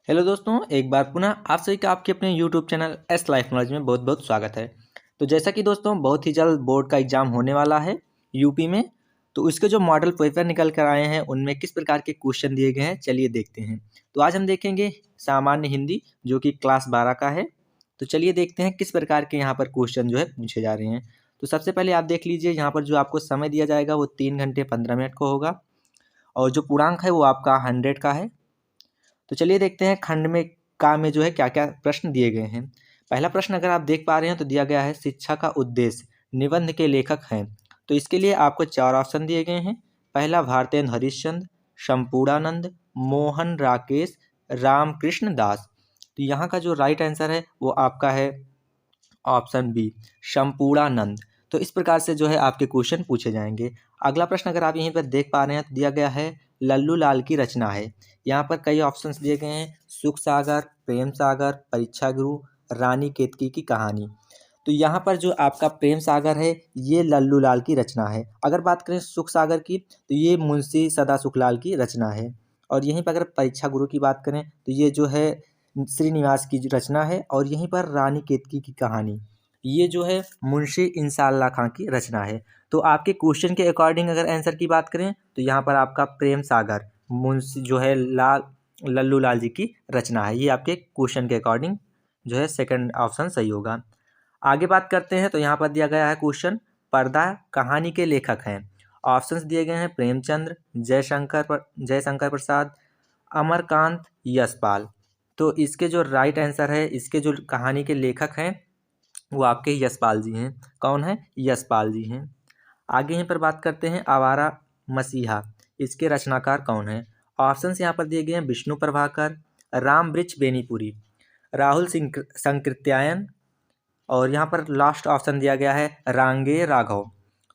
Hello दोस्तों, एक बार पुनः आप सभी का आपके अपने YouTube channel S life knowledge में बहुत बहुत स्वागत है। तो जैसा कि दोस्तों बहुत ही जल्द बोर्ड का एग्ज़ाम होने वाला है यूपी में। तो उसके जो मॉडल पेपर निकल कर आए हैं उनमें किस प्रकार के क्वेश्चन दिए गए हैं, चलिए देखते हैं। तो आज हम देखेंगे सामान्य हिंदी जो कि क्लास 12 का है। तो चलिए देखते हैं किस प्रकार के यहाँ पर क्वेश्चन जो है पूछे जा रहे हैं। तो सबसे पहले आप देख लीजिए, यहाँ पर जो आपको समय दिया जाएगा वो 3 घंटे 15 मिनट को होगा और जो पूर्णांक है वो आपका 100 का है। तो चलिए देखते हैं खंड में का में जो है क्या क्या प्रश्न दिए गए हैं। पहला प्रश्न अगर आप देख पा रहे हैं तो दिया गया है शिक्षा का उद्देश्य निबंध के लेखक हैं। तो इसके लिए आपको 4 ऑप्शन दिए गए हैं। पहला भारतेंदु हरिश्चंद्र, शंपूरानंद, मोहन राकेश, रामकृष्ण दास। तो यहाँ का जो राइट आंसर है वो आपका है ऑप्शन बी, शंपूरानंद। तो इस प्रकार से जो है आपके क्वेश्चन पूछे जाएंगे। अगला प्रश्न अगर आप यहीं पर देख पा रहे हैं तो दिया गया है लल्लू लाल की रचना है। यहाँ पर कई ऑप्शंस दिए गए हैं, सुख सागर, प्रेम सागर, परीक्षा गुरु, रानी केतकी की कहानी। तो यहाँ पर जो आपका प्रेम सागर है ये लल्लू लाल की रचना है। अगर बात करें सुख सागर की तो ये मुंशी सदा सुखलाल की रचना है। और यहीं पर अगर परीक्षा गुरु की बात करें तो ये जो है श्रीनिवास की रचना है। और यहीं पर रानी केतकी की कहानी ये जो है मुंशी इंसाल्लाह खां की रचना है। तो आपके क्वेश्चन के अकॉर्डिंग अगर आंसर की बात करें तो यहाँ पर आपका प्रेम सागर मुंशी जो है लल्लू लाल जी की रचना है। ये आपके क्वेश्चन के अकॉर्डिंग जो है सेकंड ऑप्शन सही होगा। आगे बात करते हैं तो यहाँ पर दिया गया है क्वेश्चन पर्दा कहानी के लेखक हैं। ऑप्शंस दिए गए हैं प्रेमचंद्र, जयशंकर प्रसाद, अमरकांत, यशपाल। तो इसके जो राइट आंसर है, इसके जो कहानी के लेखक हैं वो आपके यशपाल जी हैं। कौन है? यशपाल जी हैं। आगे यहीं पर बात करते हैं आवारा मसीहा, इसके रचनाकार कौन है? ऑप्शंस यहाँ पर दिए गए हैं विष्णु प्रभाकर, राम वृक्ष बेनीपुरी, राहुल सिंह संकृत्यायन और यहाँ पर लास्ट ऑप्शन दिया गया है रांगे राघव।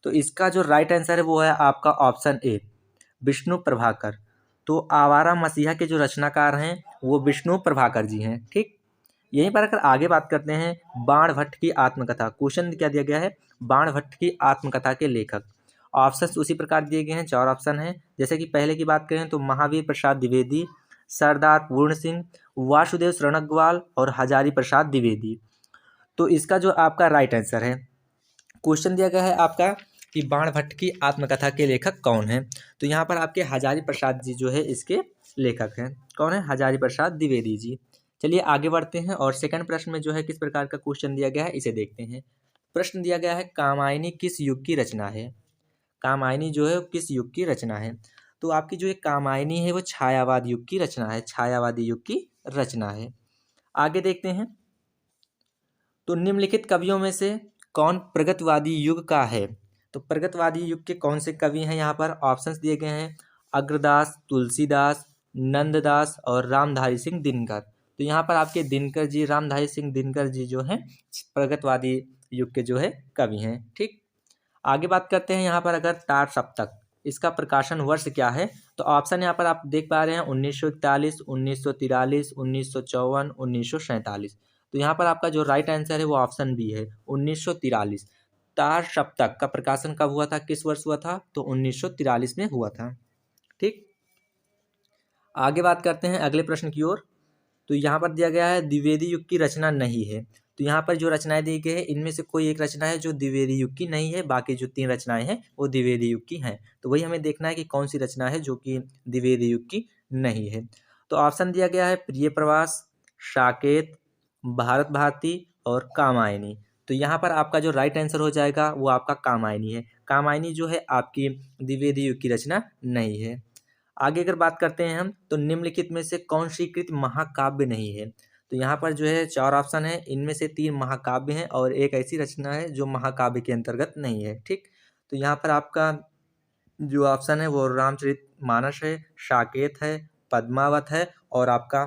तो इसका जो राइट आंसर है वो है आपका ऑप्शन ए, विष्णु प्रभाकर। तो आवारा मसीहा के जो रचनाकार हैं वो विष्णु प्रभाकर जी हैं। ठीक, यहीं पर अगर आगे बात करते हैं बाण भट्ट की आत्मकथा, क्वेश्चन क्या दिया गया है? बाण भट्ट की आत्मकथा के लेखक। ऑप्शंस उसी प्रकार दिए गए हैं, 4 ऑप्शन हैं। जैसे कि पहले की बात करें तो महावीर प्रसाद द्विवेदी, सरदार पूर्ण सिंह, वासुदेव शरणगवाल और हजारी प्रसाद द्विवेदी। तो इसका जो आपका राइट आंसर है, क्वेश्चन दिया गया है आपका कि बाण भट्ट की आत्मकथा के लेखक कौन है। तो यहाँ पर आपके हजारी प्रसाद जी जो है इसके लेखक हैं। कौन है? हजारी प्रसाद द्विवेदी जी। चलिए आगे बढ़ते हैं और सेकंड प्रश्न में जो है किस प्रकार का क्वेश्चन दिया गया है इसे देखते हैं। प्रश्न दिया गया है कामायनी किस युग की रचना है? कामायनी जो है किस युग की रचना है? तो आपकी जो एक कामायनी है वो छायावाद युग की रचना है, छायावादी युग की रचना है। आगे देखते हैं तो निम्नलिखित कवियों में से कौन प्रगतवादी युग का है? तो प्रगतवादी युग के कौन से कवि हैं? यहाँ पर ऑप्शंस दिए गए हैं अग्रदास, तुलसीदास, नंददास और रामधारी सिंह दिनकर। तो यहाँ पर आपके दिनकर जी, रामधारी सिंह दिनकर जी जो हैं प्रगतवादी युग के जो है कवि हैं। ठीक, आगे बात करते हैं यहाँ पर अगर तार सप्तक, इसका प्रकाशन वर्ष क्या है? तो ऑप्शन यहाँ पर आप देख पा रहे हैं 1941, 1943, 1954, 1947। तो यहाँ पर आपका जो राइट आंसर है वो ऑप्शन बी है 1943। तार सप्तक का प्रकाशन कब हुआ था, किस वर्ष हुआ था? तो 1943 में हुआ था। ठीक, आगे बात करते हैं अगले प्रश्न की ओर। तो यहाँ पर दिया गया है द्विवेदी युग की रचना नहीं है। तो यहाँ पर जो रचनाएं दी गई है इनमें से कोई एक रचना है जो द्विवेदी युग की नहीं है, बाकी जो 3 रचनाएं हैं वो द्विवेदी युग की हैं। तो वही हमें देखना है कि कौन सी रचना है जो कि द्विवेदी युग की नहीं है। तो ऑप्शन दिया गया है प्रिय प्रवास, साकेत, भारत भारती और कामायनी। तो यहाँ पर आपका जो राइट आंसर हो जाएगा वो आपका कामायनी है। कामायनी जो है आपकी द्विवेदी युग की रचना नहीं है। आगे अगर बात करते हैं हम तो निम्नलिखित में से कौन सी कृत महाकाव्य नहीं है? तो यहाँ पर जो है 4 ऑप्शन है, इनमें से 3 महाकाव्य हैं और एक ऐसी रचना है जो महाकाव्य के अंतर्गत नहीं है। ठीक, तो यहाँ पर आपका जो ऑप्शन है वो रामचरितमानस है, साकेत है, पद्मावत है और आपका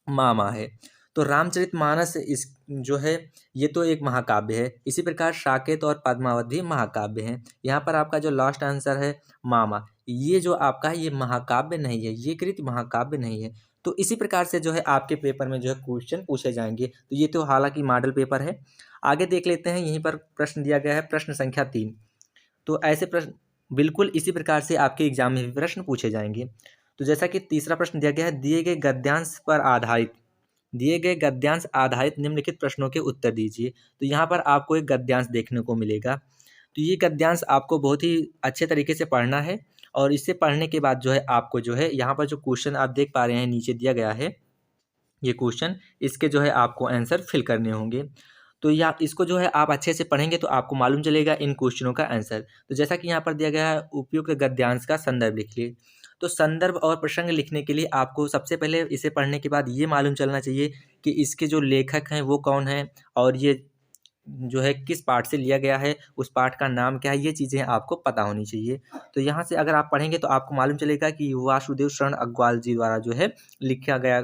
मामा है। तो रामचरितमानस इस जो है ये तो एक महाकाव्य है, इसी प्रकार साकेत और पद्मावत भी महाकाव्य हैं। यहाँ पर आपका जो लास्ट आंसर है मामा, ये जो आपका है ये महाकाव्य नहीं है, ये कृत महाकाव्य नहीं है। तो इसी प्रकार से जो है आपके पेपर में जो है क्वेश्चन पूछे जाएंगे। तो ये तो हालांकि मॉडल पेपर है। आगे देख लेते हैं, यहीं पर प्रश्न दिया गया है प्रश्न संख्या 3। तो ऐसे प्रश्न बिल्कुल इसी प्रकार से आपके एग्जाम में भी प्रश्न पूछे जाएंगे। तो जैसा कि तीसरा प्रश्न दिया गया है, दिए गए गद्यांश आधारित निम्नलिखित प्रश्नों के उत्तर दीजिए। तो यहाँ पर आपको एक गद्यांश देखने को मिलेगा। तो ये गद्यांश आपको बहुत ही अच्छे तरीके से पढ़ना है और इसे पढ़ने के बाद जो है आपको जो है यहाँ पर जो क्वेश्चन आप देख पा रहे हैं नीचे दिया गया है ये क्वेश्चन, इसके जो है आपको आंसर फिल करने होंगे। तो या इसको जो है आप अच्छे से पढ़ेंगे तो आपको मालूम चलेगा इन क्वेश्चनों का आंसर। तो जैसा कि यहाँ पर दिया गया है, उपयुक्त गद्यांश का संदर्भ लिखिए। तो संदर्भ और प्रसंग लिखने के लिए आपको सबसे पहले इसे पढ़ने के बाद ये मालूम चलना चाहिए कि इसके जो लेखक हैं वो कौन है और ये जो है किस पाठ से लिया गया है, उस पाठ का नाम क्या है, ये चीज़ें आपको पता होनी चाहिए। तो यहाँ से अगर आप पढ़ेंगे तो आपको मालूम चलेगा कि वासुदेव शरण अग्रवाल जी द्वारा जो है लिखा गया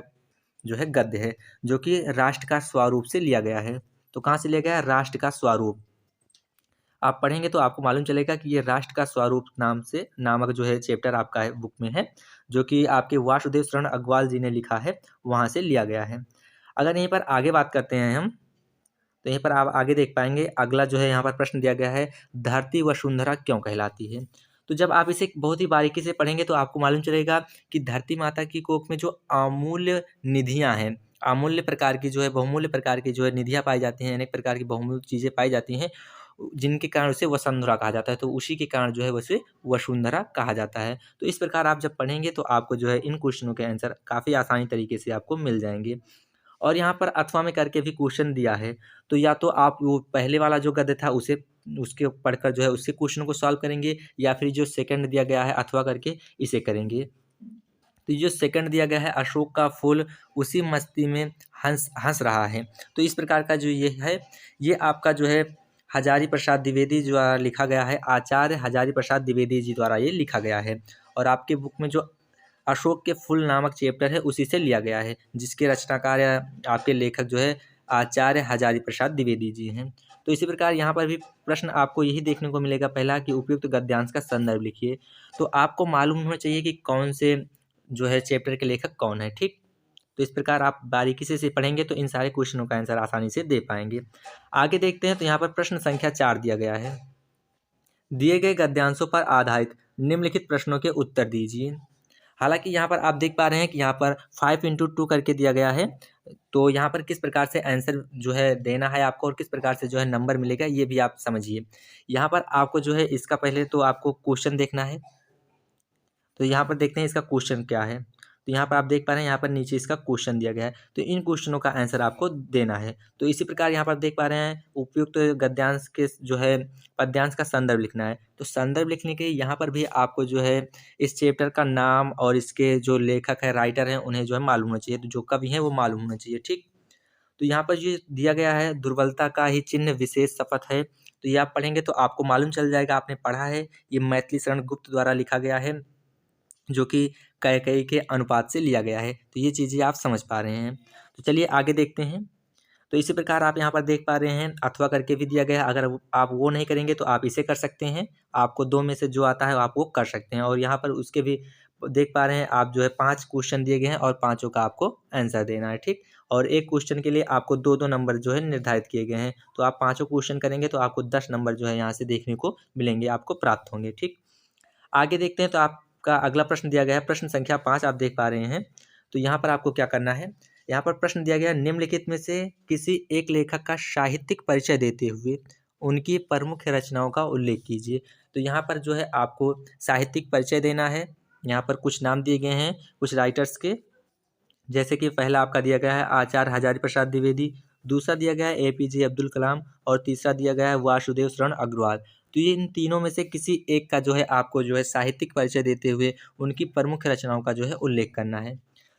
जो है गद्य है, जो कि राष्ट्र का स्वरूप से लिया गया है। तो कहाँ से लिया गया है? राष्ट्र का स्वरूप। आप पढ़ेंगे तो आपको मालूम चलेगा कि ये राष्ट्र का स्वरूप नाम से नामक जो है चैप्टर आपका है बुक में है, जो कि आपके वासुदेव शरण अग्रवाल जी ने लिखा है, वहाँ से लिया गया है। अगर यहीं पर आगे बात करते हैं हम, तो यहीं पर आप आगे देख पाएंगे अगला जो है यहाँ पर प्रश्न दिया गया है, धरती वसुंधरा क्यों कहलाती है? तो जब आप इसे बहुत ही बारीकी से पढ़ेंगे तो आपको मालूम चलेगा कि धरती माता की कोख में जो अमूल्य निधियाँ हैं, अमूल्य प्रकार की जो है बहुमूल्य प्रकार की जो है निधियाँ पाई जाती हैं, अनेक प्रकार की बहुमूल्य चीज़ें पाई जाती हैं, जिनके कारण उसे वसुंधरा कहा जाता है। तो उसी के कारण जो है उसे वसुंधरा कहा जाता है। तो इस प्रकार आप जब पढ़ेंगे तो आपको जो है इन क्वेश्चनों के आंसर काफ़ी आसानी तरीके से आपको मिल जाएंगे। और यहाँ पर अथवा में करके भी क्वेश्चन दिया है, तो या तो आप वो पहले वाला जो गद्य था उसे उसके पढ़कर जो है उससे क्वेश्चन को सॉल्व करेंगे, या फिर जो सेकंड दिया गया है अथवा करके इसे करेंगे। तो जो सेकंड दिया गया है, अशोक का फूल उसी मस्ती में हंस हंस रहा है। तो इस प्रकार का जो ये है, ये आपका जो है हजारी प्रसाद द्विवेदी द्वारा लिखा गया है, आचार्य हजारी प्रसाद द्विवेदी जी द्वारा ये लिखा गया है। और आपके बुक में जो अशोक के फूल नामक चैप्टर है उसी से लिया गया है, जिसके रचनाकार या आपके लेखक जो है आचार्य हजारी प्रसाद द्विवेदी जी हैं। तो इसी प्रकार यहाँ पर भी प्रश्न आपको यही देखने को मिलेगा, पहला कि उपयुक्त गद्यांश का संदर्भ लिखिए। तो आपको मालूम होना चाहिए कि कौन से जो है चैप्टर के लेखक कौन है, ठीक। तो इस प्रकार आप बारीकी से इसे पढ़ेंगे तो इन सारे क्वेश्चनों का आंसर आसानी से दे पाएंगे। आगे देखते हैं, तो यहाँ पर प्रश्न संख्या 4 दिया गया है, दिए गए गद्यांशों पर आधारित निम्नलिखित प्रश्नों के उत्तर दीजिए। हालांकि यहाँ पर आप देख पा रहे हैं कि यहाँ पर 5 × 2 करके दिया गया है, तो यहाँ पर किस प्रकार से आंसर जो है देना है आपको और किस प्रकार से जो है नंबर मिलेगा ये भी आप समझिए। यहाँ पर आपको जो है इसका पहले तो आपको क्वेश्चन देखना है। तो यहाँ पर देखते हैं इसका क्वेश्चन क्या है। तो यहाँ पर आप देख पा रहे हैं, यहाँ पर नीचे इसका क्वेश्चन दिया गया है, तो इन क्वेश्चनों का आंसर आपको देना है। तो इसी प्रकार यहाँ पर देख पा रहे हैं उपयुक्त गद्यांश के जो है पद्यांश का संदर्भ लिखना है। तो संदर्भ लिखने के यहाँ पर भी आपको जो है इस चैप्टर का नाम और इसके जो लेखक है राइटर हैं उन्हें जो है मालूम होना चाहिए, तो जो कवि हैं वो मालूम होना चाहिए, ठीक। तो यहाँ पर जो दिया गया है, दुर्बलता का ही चिन्ह विशेष शपथ है, तो ये आप पढ़ेंगे तो आपको मालूम चल जाएगा, आपने पढ़ा है, ये मैथिली शरण गुप्त द्वारा लिखा गया है, जो कि कैकेयी के अनुपात से लिया गया है। तो ये चीज़ें आप समझ पा रहे हैं। तो चलिए आगे देखते हैं। तो इसी प्रकार आप यहाँ पर देख पा रहे हैं अथवा करके भी दिया गया है, अगर आप वो नहीं करेंगे तो आप इसे कर सकते हैं, आपको 2 में से जो आता है आप वो कर सकते हैं। और यहाँ पर उसके भी देख पा रहे हैं आप जो है 5 क्वेश्चन दिए गए हैं और पाँचों का आपको आंसर देना है, ठीक। और एक क्वेश्चन के लिए आपको 2-2 नंबर जो है निर्धारित किए गए हैं, तो आप पाँचों क्वेश्चन करेंगे तो आपको 10 नंबर जो है यहाँ से देखने को मिलेंगे, आपको प्राप्त होंगे, ठीक। आगे देखते हैं, तो आपका अगला प्रश्न दिया गया है, प्रश्न संख्या 5 आप देख पा रहे हैं। तो यहाँ पर आपको क्या करना है, यहाँ पर प्रश्न दिया गया है, निम्नलिखित में से किसी एक लेखक का साहित्यिक परिचय देते हुए उनकी प्रमुख रचनाओं का उल्लेख कीजिए। तो यहाँ पर जो है आपको साहित्यिक परिचय देना है। यहाँ पर कुछ नाम दिए गए हैं कुछ राइटर्स के, जैसे कि पहला आपका दिया गया है आचार्य हजारी प्रसाद द्विवेदी, दूसरा दिया गया है APJ अब्दुल कलाम और तीसरा दिया गया है वासुदेव शरण अग्रवाल। तो ये इन तीनों में से किसी एक का जो है आपको जो है साहित्यिक परिचय देते हुए उनकी प्रमुख रचनाओं का जो है उल्लेख करना है।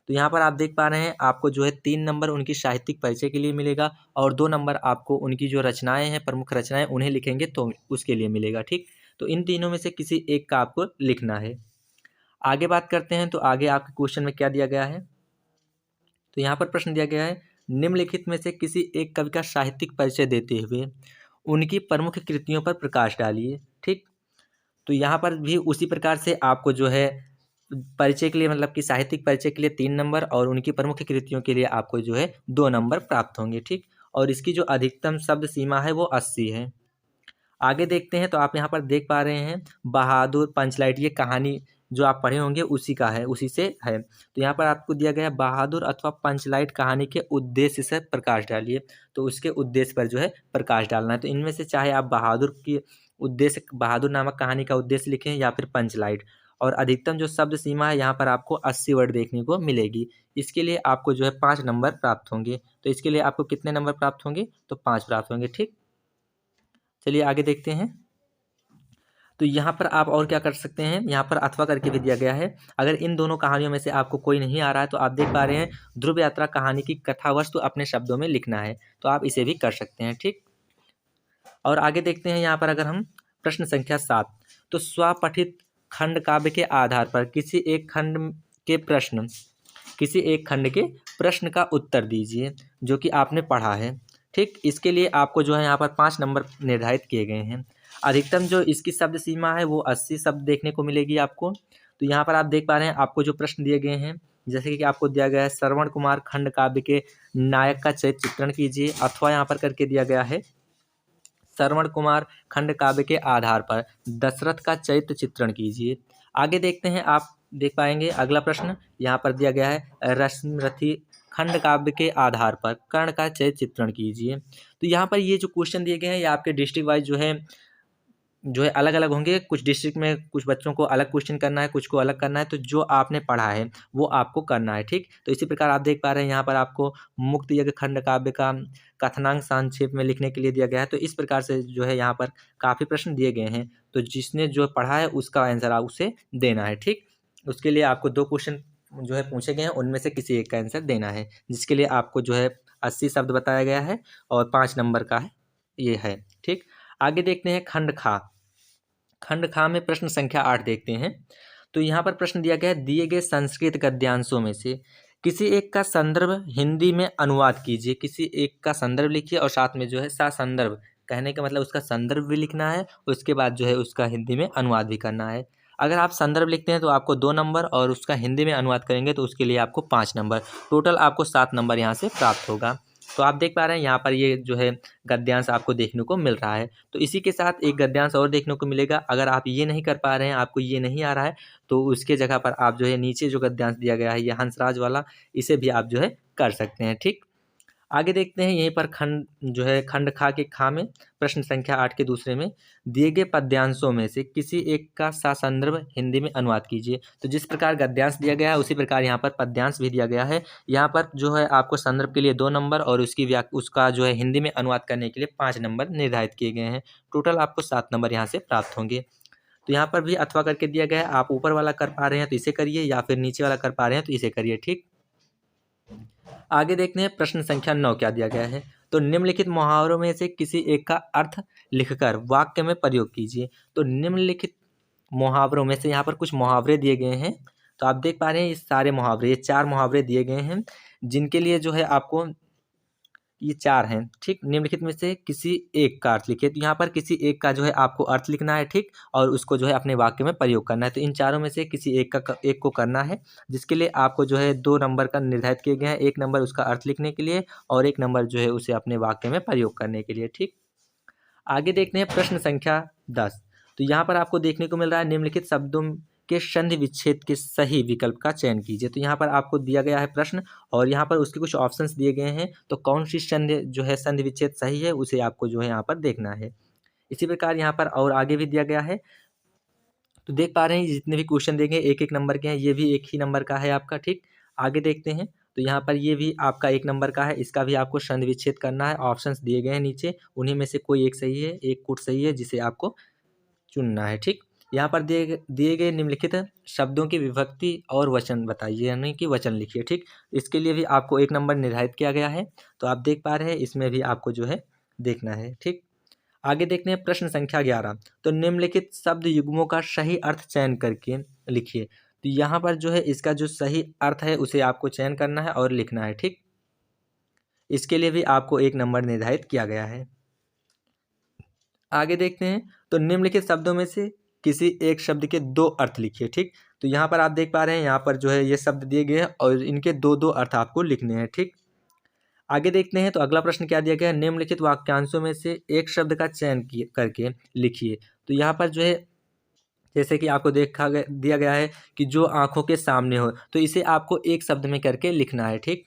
तो यहाँ पर आप देख पा रहे हैं आपको जो है 3 नंबर उनकी साहित्यिक परिचय के लिए मिलेगा और 2 नंबर आपको उनकी जो रचनाएं हैं प्रमुख रचनाएं उन्हें लिखेंगे तो उसके लिए मिलेगा, ठीक। तो इन तीनों में से किसी एक का आपको लिखना है। आगे बात करते हैं, तो आगे आपके क्वेश्चन में क्या दिया गया है। तो यहाँ पर प्रश्न दिया गया है, निम्नलिखित में से किसी एक कवि का साहित्यिक परिचय देते हुए उनकी प्रमुख कृतियों पर प्रकाश डालिए, ठीक। तो यहाँ पर भी उसी प्रकार से आपको जो है परिचय के लिए मतलब कि साहित्यिक परिचय के लिए 3 नंबर और उनकी प्रमुख कृतियों के लिए आपको जो है 2 नंबर प्राप्त होंगे, ठीक। और इसकी जो अधिकतम शब्द सीमा है वो 80 है। आगे देखते हैं, तो आप यहाँ पर देख पा रहे हैं बहादुर पंचलाइट, ये कहानी जो आप पढ़े होंगे उसी का है, उसी से है। तो यहाँ पर आपको दिया गया है बहादुर अथवा पंचलाइट कहानी के उद्देश्य से प्रकाश डालिए। तो उसके उद्देश्य पर जो है प्रकाश डालना है। तो इनमें से चाहे आप बहादुर की उद्देश्य, बहादुर नामक कहानी का उद्देश्य लिखें या फिर पंचलाइट। और अधिकतम जो शब्द सीमा है यहाँ पर आपको 80 वर्ड देखने को मिलेगी। इसके लिए आपको जो है 5 नंबर प्राप्त होंगे। तो इसके लिए आपको कितने नंबर प्राप्त होंगे? तो 5 प्राप्त होंगे। ठीक, चलिए आगे देखते हैं। तो यहाँ पर आप और क्या कर सकते हैं, यहाँ पर अथवा करके भी दिया गया है। अगर इन दोनों कहानियों में से आपको कोई नहीं आ रहा है तो आप देख पा रहे हैं ध्रुव यात्रा कहानी की कथा वस्तु अपने शब्दों में लिखना है, तो आप इसे भी कर सकते हैं। ठीक, और आगे देखते हैं यहाँ पर अगर हम प्रश्न संख्या 7, तो स्वपठित खंड काव्य के आधार पर किसी एक खंड के प्रश्न का उत्तर दीजिए जो कि आपने पढ़ा है। ठीक, इसके लिए आपको जो है यहाँ पर 5 नंबर निर्धारित किए गए हैं। अधिकतम जो इसकी शब्द सीमा है वो 80 शब्द देखने को मिलेगी आपको। तो यहाँ पर आप देख पा रहे हैं आपको जो प्रश्न दिए गए हैं, जैसे कि आपको दिया गया है श्रवण कुमार खंड काव्य के नायक का चरित्र चित्रण कीजिए, अथवा यहाँ पर करके दिया गया है श्रवण कुमार खंड काव्य के आधार पर दशरथ का चरित्र चित्रण कीजिए। आगे देखते हैं, आप देख पाएंगे अगला प्रश्न यहाँ पर दिया गया है रश्मिरथी खंड काव्य के आधार पर कर्ण का चरित्र चित्रण कीजिए। तो यहाँ पर ये जो क्वेश्चन दिए गए हैं ये आपके डिस्ट्रिक्ट वाइज जो है अलग अलग होंगे। कुछ डिस्ट्रिक्ट में कुछ बच्चों को अलग क्वेश्चन करना है, कुछ को अलग करना है। तो जो आपने पढ़ा है वो आपको करना है। ठीक, तो इसी प्रकार आप देख पा रहे हैं यहाँ पर आपको मुक्त यज्ञ खंड काव्य का कथनांक संक्षेप में लिखने के लिए दिया गया है। तो इस प्रकार से जो है यहाँ पर काफ़ी प्रश्न दिए गए हैं। तो जिसने जो पढ़ा है उसका आंसर आप उसे देना है। ठीक, उसके लिए आपको 2 क्वेश्चन जो है पूछे गए हैं, उनमें से किसी एक का आंसर देना है, जिसके लिए आपको जो है 80 शब्द बताया गया है और 5 नंबर का है ये है। ठीक, आगे देखते हैं खंड खा में प्रश्न संख्या 8 देखते हैं। तो यहाँ पर प्रश्न दिया गया है दिए गए संस्कृत गद्यांशों में से किसी एक का संदर्भ हिंदी में अनुवाद कीजिए। किसी एक का संदर्भ लिखिए और साथ में जो है संदर्भ कहने का मतलब उसका संदर्भ भी लिखना है, उसके बाद जो है उसका हिंदी में अनुवाद भी करना है। अगर आप संदर्भ लिखते हैं तो आपको 2 नंबर और उसका हिंदी में अनुवाद करेंगे तो उसके लिए आपको 5 नंबर, टोटल आपको 7 नंबर यहाँ से प्राप्त होगा। तो आप देख पा रहे हैं यहाँ पर ये जो है गद्यांश आपको देखने को मिल रहा है। तो इसी के साथ एक गद्यांश और देखने को मिलेगा। अगर आप ये नहीं कर पा रहे हैं, आपको ये नहीं आ रहा है, तो उसके जगह पर आप जो है नीचे जो गद्यांश दिया गया है ये हंसराज वाला, इसे भी आप जो है कर सकते हैं। ठीक, आगे देखते हैं यहीं पर खंड खा के खा में प्रश्न संख्या 8 के दूसरे में दिए गए पद्यांशों में से किसी एक का ससंदर्भ हिंदी में अनुवाद कीजिए। तो जिस प्रकार गद्यांश दिया गया है उसी प्रकार यहाँ पर पद्यांश भी दिया गया है। यहाँ पर जो है आपको संदर्भ के लिए 2 नंबर और उसका जो है हिंदी में अनुवाद करने के लिए 5 नंबर निर्धारित किए गए हैं। टोटल आपको 7 नंबर यहाँ से प्राप्त होंगे। तो यहाँ पर भी अथवा करके दिया गया है, आप ऊपर वाला कर पा रहे हैं तो इसे करिए या फिर नीचे वाला कर पा रहे हैं तो इसे करिए। ठीक, आगे देखते हैं प्रश्न संख्या 9 क्या दिया गया है। तो निम्नलिखित मुहावरों में से किसी एक का अर्थ लिखकर वाक्य में प्रयोग कीजिए। तो निम्नलिखित मुहावरों में से यहाँ पर कुछ मुहावरे दिए गए हैं। तो आप देख पा रहे हैं ये सारे मुहावरे, ये 4 मुहावरे दिए गए हैं जिनके लिए जो है आपको ये 4 हैं। ठीक, निम्नलिखित में से किसी एक का अर्थ लिखिए। तो यहाँ पर किसी एक का जो है आपको अर्थ लिखना है। ठीक, और उसको जो है अपने वाक्य में प्रयोग करना है। तो इन चारों में से किसी एक को करना है, जिसके लिए आपको जो है 2 नंबर का निर्धारित किए गए हैं। 1 नंबर उसका अर्थ लिखने के लिए और 1 नंबर जो है उसे अपने वाक्य में प्रयोग करने के लिए। ठीक, आगे देखते हैं प्रश्न संख्या 10। तो यहाँ पर आपको देखने को मिल रहा है निम्नलिखित शब्दों के संधि विच्छेद के सही विकल्प का चयन कीजिए। तो यहाँ पर आपको दिया गया है प्रश्न और यहाँ पर उसके कुछ ऑप्शंस दिए गए हैं। तो कौन सी संधि विच्छेद सही है उसे आपको जो है यहाँ पर देखना है। इसी प्रकार यहाँ पर और आगे भी दिया गया है। तो देख पा रहे हैं जितने भी क्वेश्चन देंगे 1-1 नंबर के हैं, ये भी 1 ही नंबर का है आपका। ठीक, आगे देखते हैं। तो यहाँ पर ये भी आपका 1 नंबर का है, इसका भी आपको संधि विच्छेद करना है। ऑप्शंस दिए गए हैं नीचे, उन्हीं में से कोई एक सही है, एक कूट सही है जिसे आपको चुनना है। ठीक, यहाँ पर दिए गए निम्नलिखित शब्दों की विभक्ति और वचन बताइए, यानी कि वचन लिखिए। ठीक, इसके लिए भी आपको 1 नंबर निर्धारित किया गया है। तो आप देख पा रहे हैं इसमें भी आपको जो है देखना है। ठीक, आगे देखते हैं प्रश्न संख्या 11। तो निम्नलिखित शब्द युग्मों का सही अर्थ चयन करके लिखिए। तो यहाँ पर जो है इसका जो सही अर्थ है उसे आपको चयन करना है और लिखना है। ठीक, इसके लिए भी आपको 1 नंबर निर्धारित किया गया है। आगे देखते हैं। तो निम्नलिखित शब्दों में से किसी एक शब्द के 2 अर्थ लिखिए। ठीक, तो यहाँ पर आप देख पा रहे हैं यहाँ पर जो है ये शब्द दिए गए हैं और इनके 2-2 अर्थ आपको लिखने हैं। ठीक, आगे देखते हैं। तो अगला प्रश्न क्या दिया गया है, निम्नलिखित वाक्यांशों में से एक शब्द का चयन करके लिखिए। तो यहाँ पर जो है जैसे कि आपको दिया गया है कि जो आंखों के सामने हो, तो इसे आपको एक शब्द में करके लिखना है। ठीक,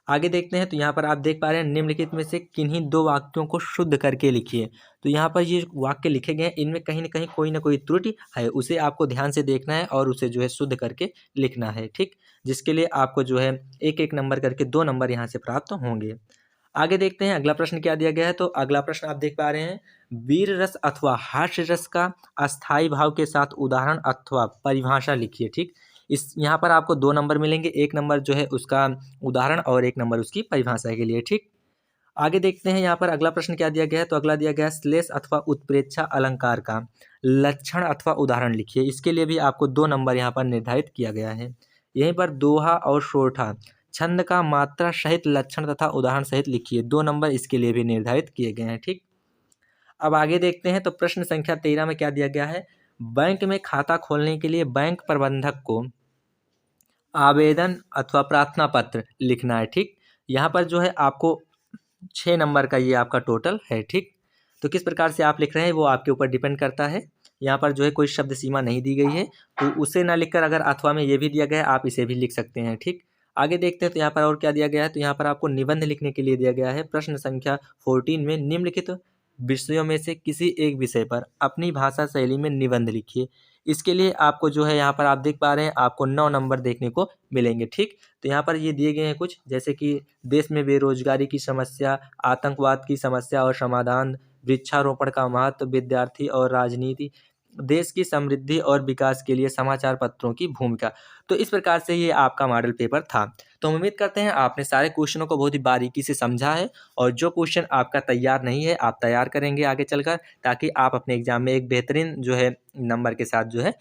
आगे देखते हैं। तो यहाँ पर आप देख पा रहे हैं निम्नलिखित में से किन्हीं दो वाक्यों को शुद्ध करके लिखिए। तो यहाँ पर ये वाक्य लिखे गए हैं, इनमें कहीं ना कहीं कोई ना कोई त्रुटि है, उसे आपको ध्यान से देखना है और उसे जो है शुद्ध करके लिखना है। ठीक, जिसके लिए आपको जो है एक एक नंबर करके 2 नंबर यहाँ से प्राप्त होंगे। आगे देखते हैं अगला प्रश्न क्या दिया गया है। तो अगला प्रश्न आप देख पा रहे हैं, वीर रस अथवा हास्य रस का अस्थाई भाव के साथ उदाहरण अथवा परिभाषा लिखिए। ठीक, इस यहाँ पर आपको 2 नंबर मिलेंगे, 1 नंबर जो है उसका उदाहरण और 1 नंबर उसकी परिभाषा के लिए। ठीक, आगे देखते हैं यहाँ पर अगला प्रश्न क्या दिया गया है। तो अगला दिया गया है, श्लेष अथवा उत्प्रेक्षा अलंकार का लक्षण अथवा उदाहरण लिखिए। इसके लिए भी आपको 2 नंबर यहाँ पर निर्धारित किया गया है। यहीं पर दोहा और सोरठा छंद का मात्रा सहित लक्षण तथा उदाहरण सहित लिखिए। 2 नंबर इसके लिए भी निर्धारित किए गए हैं। ठीक, अब आगे देखते हैं। तो प्रश्न संख्या 13 में क्या दिया गया है, बैंक में खाता खोलने के लिए बैंक प्रबंधक को आवेदन अथवा प्रार्थना पत्र लिखना है। ठीक, यहाँ पर जो है आपको 6 नंबर का ये आपका टोटल है। ठीक, तो किस प्रकार से आप लिख रहे हैं वो आपके ऊपर डिपेंड करता है। यहाँ पर जो है कोई शब्द सीमा नहीं दी गई है, तो उसे ना लिखकर अगर अथवा में ये भी दिया गया है आप इसे भी लिख सकते हैं। ठीक, आगे देखते हैं। तो यहाँ पर और क्या दिया गया है। तो यहाँ पर आपको निबंध लिखने के लिए दिया गया है। प्रश्न संख्या 14 में निम्नलिखित विषयों में से किसी एक विषय पर अपनी भाषा शैली में निबंध लिखिए। इसके लिए आपको जो है यहाँ पर आप देख पा रहे हैं आपको 9 नंबर देखने को मिलेंगे। ठीक, तो यहाँ पर ये दिए गए हैं कुछ, जैसे कि देश में बेरोजगारी की समस्या, आतंकवाद की समस्या और समाधान, वृक्षारोपण का महत्व, विद्यार्थी और राजनीति, देश की समृद्धि और विकास के लिए समाचार पत्रों की भूमिका। तो इस प्रकार से ये आपका मॉडल पेपर था। तो हम उम्मीद करते हैं आपने सारे क्वेश्चनों को बहुत ही बारीकी से समझा है, और जो क्वेश्चन आपका तैयार नहीं है आप तैयार करेंगे आगे चलकर, ताकि आप अपने एग्जाम में एक बेहतरीन जो है नंबर के साथ जो है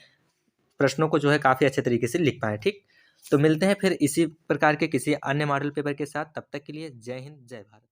प्रश्नों को जो है काफ़ी अच्छे तरीके से लिख पाएँ। ठीक, तो मिलते हैं फिर इसी प्रकार के किसी अन्य मॉडल पेपर के साथ। तब तक के लिए जय हिंद, जय भारत।